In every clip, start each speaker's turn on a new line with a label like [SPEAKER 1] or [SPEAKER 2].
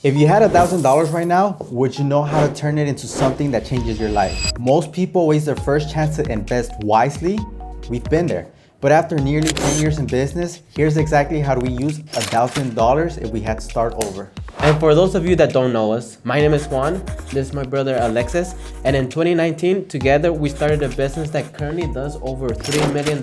[SPEAKER 1] If you had $1,000 right now, would you know how to turn it into something that changes your life? Most people waste their first chance to invest wisely. We've been there. But after nearly 10 years in business, here's exactly how do we use $1,000 if we had to start over.
[SPEAKER 2] And for those of you that don't know us, my name is Juan, this is my brother Alexis, and in 2019, together we started a business that currently does over $3 million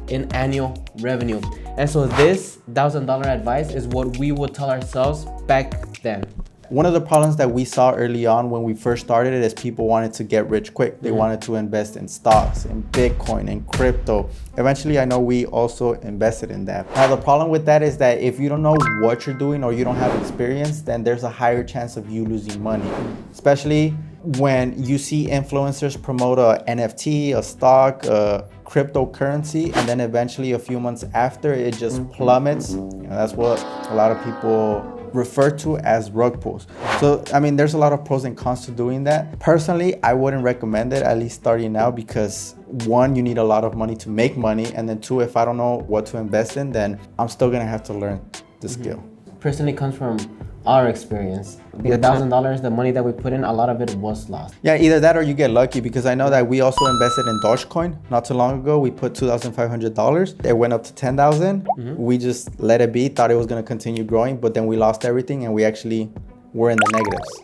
[SPEAKER 2] in annual revenue. And so this $1,000 advice is what we would tell ourselves back then.
[SPEAKER 1] One of the problems that we saw early on when we first started it is people wanted to get rich quick. They wanted to invest in stocks, in Bitcoin, in crypto. Eventually, I know we also invested in that. Now, the problem with that is that if you don't know what you're doing or you don't have experience, then there's a higher chance of you losing money, especially when you see influencers promote a NFT, a stock, a cryptocurrency, and then eventually a few months after it just plummets. That's what a lot of people refer to as rug pulls. So, I mean, there's a lot of pros and cons to doing that. Personally, I wouldn't recommend it, at least starting now, because one, you need a lot of money to make money. And then two, if I don't know what to invest in, then I'm still gonna have to learn the skill.
[SPEAKER 2] Personally comes from our experience. The $1,000, the money that we put in, a lot of it was lost.
[SPEAKER 1] Yeah, either that or you get lucky, because I know that we also invested in Dogecoin not too long ago. We put $2,500. It went up to $10,000. We just let it be, thought it was gonna continue growing, but then we lost everything and we actually were in the negatives.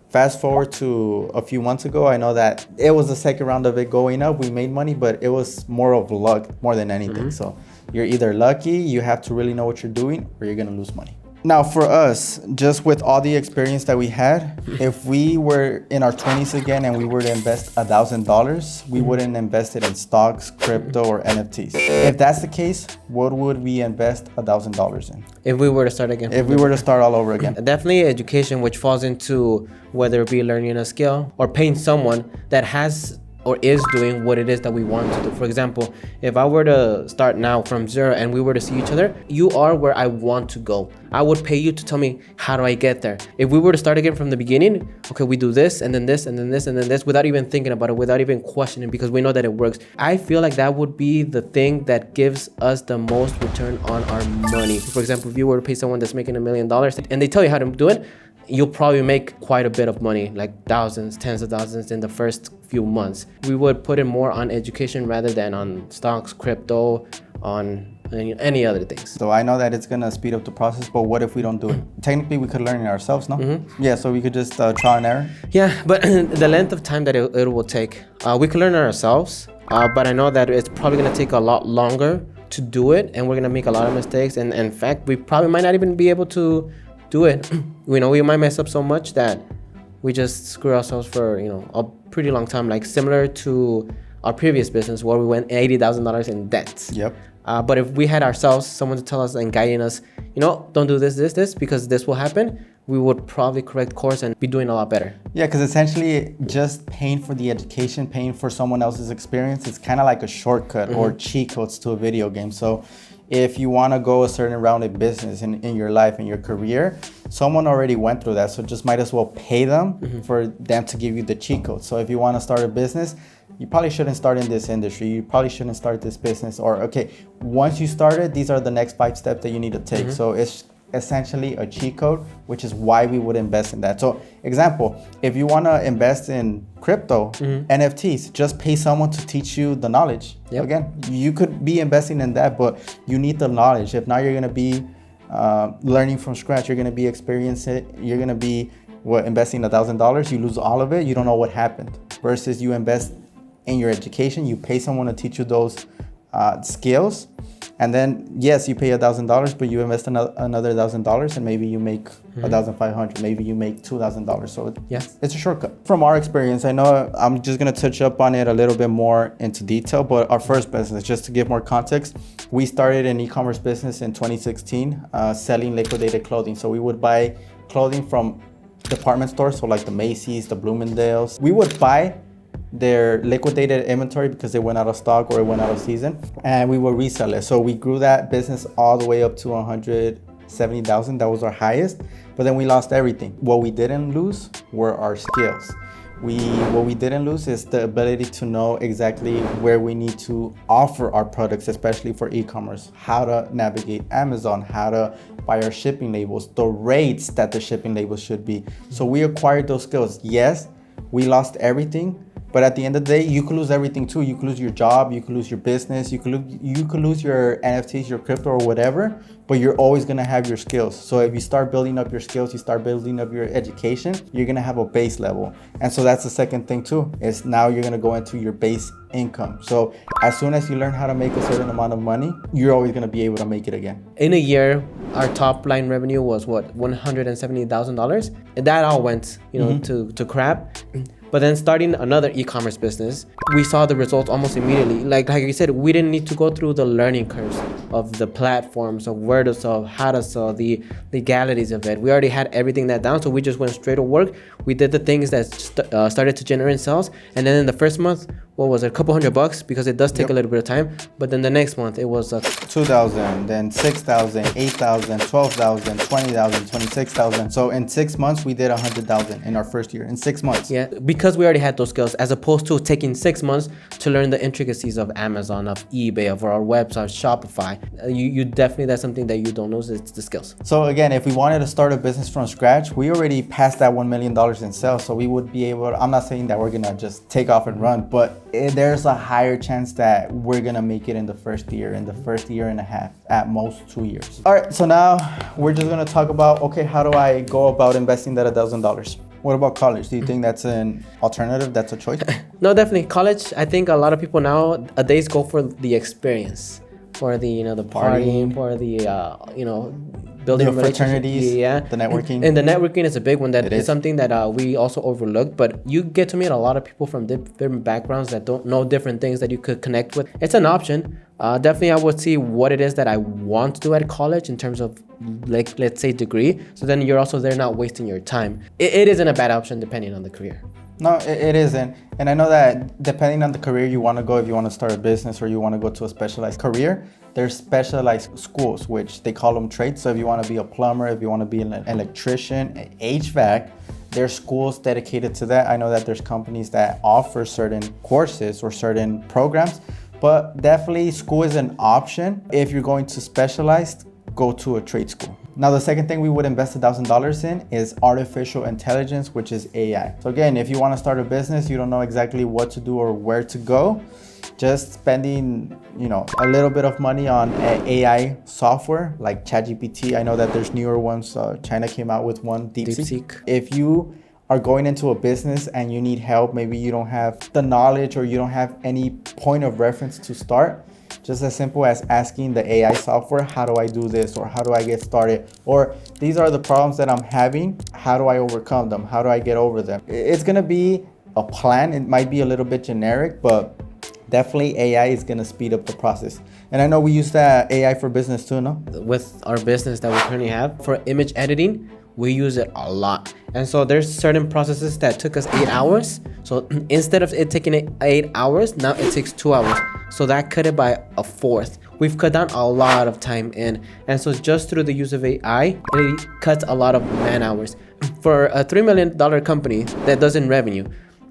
[SPEAKER 1] Fast forward to a few months ago, I know that it was the second round of it going up. We made money, but it was more of luck more than anything. So you're either lucky, you have to really know what you're doing, or you're gonna lose money. Now for us, just with all the experience that we had, if we were in our 20s again and we were to invest $1,000, we wouldn't invest it in stocks, crypto, or NFTs. If that's the case, what would we invest $1,000 in?
[SPEAKER 2] If we were to start again.
[SPEAKER 1] If we were to start all over again.
[SPEAKER 2] Definitely education, which falls into whether it be learning a skill or paying someone that has or is doing what it is that we want to do. For example, if I were to start now from zero and we were to see each other, you are where I want to go. I would pay you to tell me, how do I get there? If we were to start again from the beginning, okay, we do this and then this and then this and then this without even thinking about it, without even questioning, because we know that it works. I feel like that would be the thing that gives us the most return on our money. For example, if you were to pay someone that's making $1 million and they tell you how to do it, you'll probably make quite a bit of money, like thousands, tens of thousands in the first few months. We would put in more on education rather than on stocks, crypto, on any other things.
[SPEAKER 1] So I know that it's gonna speed up the process, but what if we don't do it? Technically, we could learn it ourselves, no? Yeah, so we could just trial and error.
[SPEAKER 2] Yeah, but the length of time that it will take, we could learn it ourselves, but I know that it's probably gonna take a lot longer to do it, and we're gonna make a lot of mistakes, and in fact, we probably might not even be able to do it. We might mess up so much that we just screw ourselves for a pretty long time, like similar to our previous business where we went $80,000 in debt.
[SPEAKER 1] Yep.
[SPEAKER 2] But if we had ourselves, someone to tell us and guiding us, don't do this, because this will happen, we would probably correct course and be doing a lot better.
[SPEAKER 1] Yeah, because essentially just paying for the education, paying for someone else's experience, it's kind of like a shortcut or cheat codes to a video game. So if you want to go a certain round in business in your life, in your career, someone already went through that. So just might as well pay them for them to give you the cheat code. So if you want to start a business, you probably shouldn't start in this industry. You probably shouldn't start this business. Or, okay, once you started, these are the next 5 steps that you need to take. So it's essentially a cheat code, which is why we would invest in that. So example, if you want to invest in crypto, NFTs, just pay someone to teach you the knowledge. Again, you could be investing in that, but you need the knowledge. If not, you're going to be learning from scratch. You're going to be experiencing it. You're going to be investing $1,000. You lose all of it. You don't know what happened. Versus you invest in your education. You pay someone to teach you those skills. And then, yes, you pay $1,000, but you invest another $1,000, and maybe you make $1,500. Maybe you make $2,000. So it's a shortcut. From our experience, I know I'm just gonna touch up on it a little bit more into detail. But our first business, just to give more context, we started an e-commerce business in 2016, selling liquidated clothing. So we would buy clothing from department stores, so like the Macy's, the Bloomingdale's. We would buy their liquidated inventory because they went out of stock or it went out of season, and we would resell it. So we grew that business all the way up to 170,000. That was our highest, but then we lost everything. What we didn't lose were our skills. What we didn't lose is the ability to know exactly where we need to offer our products, especially for e-commerce, how to navigate Amazon, how to buy our shipping labels, the rates that the shipping labels should be. So we acquired those skills. Yes, we lost everything, but at the end of the day, you could lose everything too. You could lose your job, you could lose your business, you could lose your NFTs, your crypto or whatever, but you're always gonna have your skills. So if you start building up your skills, you start building up your education, you're gonna have a base level. And so that's the second thing too, is now you're gonna go into your base income. So as soon as you learn how to make a certain amount of money, you're always gonna be able to make it again.
[SPEAKER 2] In a year, our top line revenue was what, $170,000, and that all went, to crap. But then starting another e-commerce business, we saw the results almost immediately. Like you said, we didn't need to go through the learning curves of the platforms, of where to sell, how to sell, the legalities of it. We already had everything that down, so we just went straight to work. We did the things that started to generate sales, and then in the first month, what was it, a couple $100, because it does take a little bit of time. But then the next month, it was
[SPEAKER 1] 2,000, then 6,000, 8,000, 12,000, 20,000, 26,000. So in 6 months, we did 100,000 in our first year, in 6 months.
[SPEAKER 2] Yeah, because we already had those skills, as opposed to taking 6 months to learn the intricacies of Amazon, of eBay, of our website, Shopify. You definitely, that's something that you don't know, it's the skills.
[SPEAKER 1] So again, if we wanted to start a business from scratch, we already passed that $1 million in sales. So we would be able to, I'm not saying that we're gonna just take off and run, but there's a higher chance that we're gonna make it in the first year, in the first year and a half, at most 2 years. All right, so now we're just gonna talk about, okay, how do I go about investing that $1,000? What about college? Do you think that's an alternative? That's a choice?
[SPEAKER 2] No, definitely. College, I think a lot of people nowadays go for the experience, for the, the partying, for the, building
[SPEAKER 1] the fraternities, the networking.
[SPEAKER 2] And the networking is a big one. That is something that we also overlook. But you get to meet a lot of people from different backgrounds that don't know different things that you could connect with. It's an option. Definitely, I would see what it is that I want to do at college in terms of, like, let's say, degree. So then you're also there not wasting your time. It isn't a bad option depending on the career.
[SPEAKER 1] No, it isn't. And I know that depending on the career you want to go, if you want to start a business or you want to go to a specialized career, there's specialized schools, which they call them trades. So if you want to be a plumber, if you want to be an electrician, HVAC, there's schools dedicated to that. I know that there's companies that offer certain courses or certain programs, but definitely school is an option. If you're going to specialize, go to a trade school. Now, the second thing we would invest $1,000 in is artificial intelligence, which is AI. So again, if you want to start a business, you don't know exactly what to do or where to go, just spending, a little bit of money on AI software like ChatGPT. I know that there's newer ones. China came out with one, DeepSeek. If you are going into a business and you need help, maybe you don't have the knowledge or you don't have any point of reference to start, just as simple as asking the AI software, how do I do this? Or how do I get started? Or these are the problems that I'm having. How do I overcome them? How do I get over them? It's gonna be a plan. It might be a little bit generic, but definitely AI is gonna speed up the process. And I know we use that AI for business too, no?
[SPEAKER 2] With our business that we currently have, for image editing, we use it a lot. And so there's certain processes that took us 8 hours. So instead of it taking 8 hours, now it takes 2 hours. So that cut it by a fourth. We've cut down a lot of time in. And so just through the use of AI, it cuts a lot of man hours. For a $3 million company that does in revenue,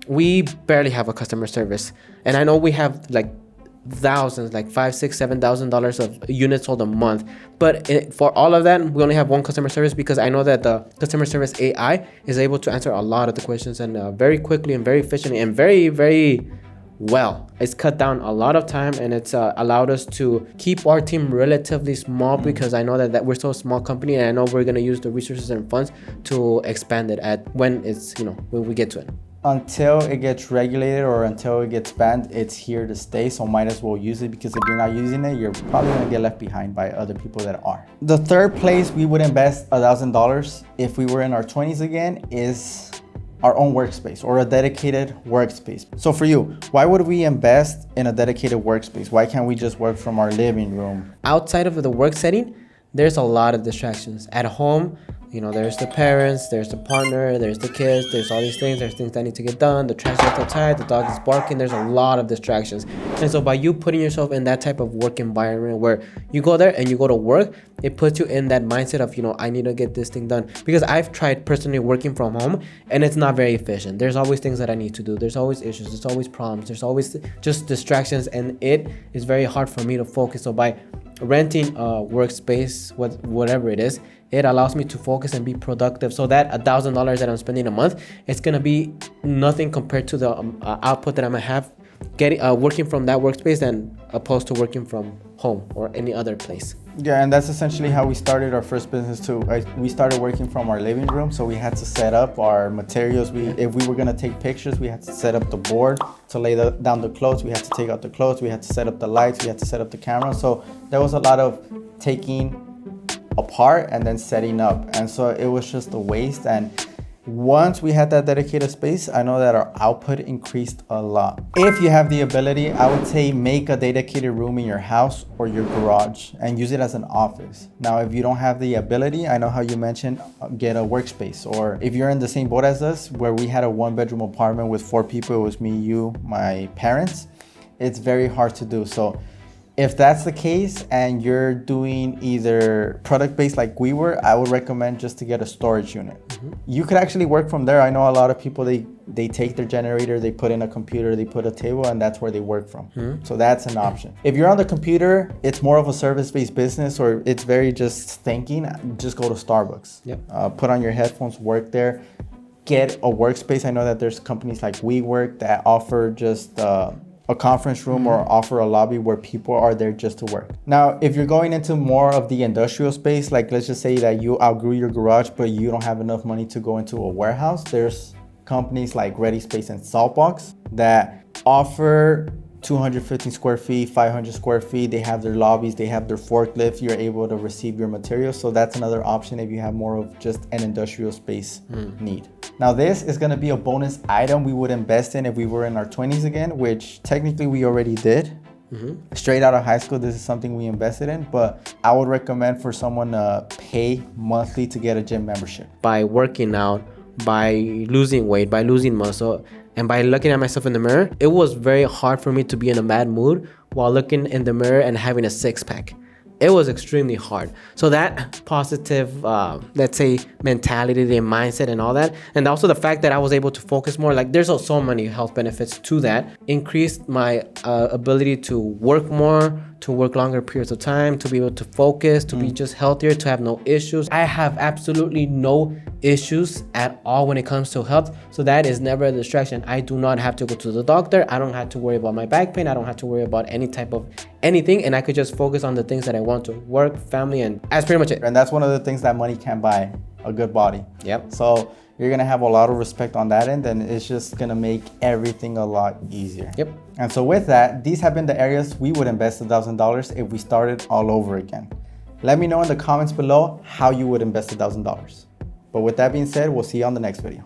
[SPEAKER 2] we barely have a customer service. And I know we have like thousands, like $5,000, $6,000, $7,000 of units sold a month. But for all of that, we only have one customer service, because I know that the customer service AI is able to answer a lot of the questions and very quickly and very efficiently and very, very well. It's cut down a lot of time, and it's allowed us to keep our team relatively small, because I know that we're still a small company, and I know we're going to use the resources and funds to expand it when it's, when we get to it.
[SPEAKER 1] Until it gets regulated or until it gets banned, it's here to stay. So might as well use it, because if you're not using it, you're probably gonna get left behind by other people that are. The third place we would invest $1,000 if we were in our 20s again is our own workspace, or a dedicated workspace. So for you, why would we invest in a dedicated workspace? Why can't we just work from our living room?
[SPEAKER 2] Outside of the work setting, there's a lot of distractions. At home, You know, there's the parents, there's the partner, there's the kids, there's all these things, there's things that need to get done, the trash is outside, the dog is barking, there's a lot of distractions. And so by you putting yourself in that type of work environment where you go there and you go to work, it puts you in that mindset of, you know, I need to get this thing done. Because I've tried personally working from home and it's not very efficient. There's always things that I need to do. There's always issues, there's always problems, there's always just distractions, and it is very hard for me to focus. So by renting a workspace, whatever it is, it allows me to focus and be productive. So that $1,000 that I'm spending a month, it's gonna be nothing compared to the output that I'm gonna have getting working from that workspace than opposed to working from home or any other place.
[SPEAKER 1] Yeah, and that's essentially how we started our first business too. We started working from our living room, so we had to set up our materials. If we were gonna take pictures, we had to set up the board to lay down the clothes. We had to take out the clothes. We had to set up the lights. We had to set up the camera. So there was a lot of taking apart and then setting up, and so it was just a waste. And once we had that dedicated space, I know that our output increased a lot. If you have the ability, I would say make a dedicated room in your house or your garage and use it as an office. Now, if you don't have the ability, I know how you mentioned get a workspace, or if you're in the same boat as us where we had a 1-bedroom apartment with 4 people, it was me, you, my parents, it's very hard to do. So if that's the case and you're doing either product-based like we were, I would recommend just to get a storage unit. You could actually work from there. I know a lot of people, they take their generator, they put in a computer, they put a table, and that's where they work from. So that's an option. If you're on the computer, it's more of a service-based business, or it's very just thinking, just go to Starbucks.
[SPEAKER 2] Yep.
[SPEAKER 1] Put on your headphones, work there. Get a workspace. I know that there's companies like WeWork that offer just a conference room or offer a lobby where people are there just to work. Now, if you're going into more of the industrial space, like let's just say that you outgrew your garage, but you don't have enough money to go into a warehouse, there's companies like Ready Space and Saltbox that offer 250 square feet, 500 square feet. They have their lobbies, they have their forklifts. You're able to receive your materials. So that's another option if you have more of just an industrial space need. Now, this is gonna be a bonus item we would invest in if we were in our 20s again, which technically we already did. Straight out of high school, this is something we invested in, but I would recommend for someone to pay monthly to get a gym membership.
[SPEAKER 2] By working out, by losing weight, by losing muscle, and by looking at myself in the mirror, it was very hard for me to be in a bad mood while looking in the mirror and having a 6-pack. It was extremely hard. So that positive, let's say, mentality, the mindset and all that, and also the fact that I was able to focus more, like there's so many health benefits to that, increased my ability to work more, to work longer periods of time, to be able to focus, to be just healthier, to have no issues. I have absolutely no issues at all when it comes to health. So that is never a distraction. I do not have to go to the doctor. I don't have to worry about my back pain. I don't have to worry about any type of anything. And I could just focus on the things that I want to work, family, and that's pretty much it.
[SPEAKER 1] And that's one of the things that money can't buy, a good body.
[SPEAKER 2] Yep.
[SPEAKER 1] So you're gonna have a lot of respect on that end, and it's just gonna make everything a lot easier.
[SPEAKER 2] Yep.
[SPEAKER 1] And so with that, these have been the areas we would invest $1,000 if we started all over again. Let me know in the comments below how you would invest $1,000. But with that being said, we'll see you on the next video.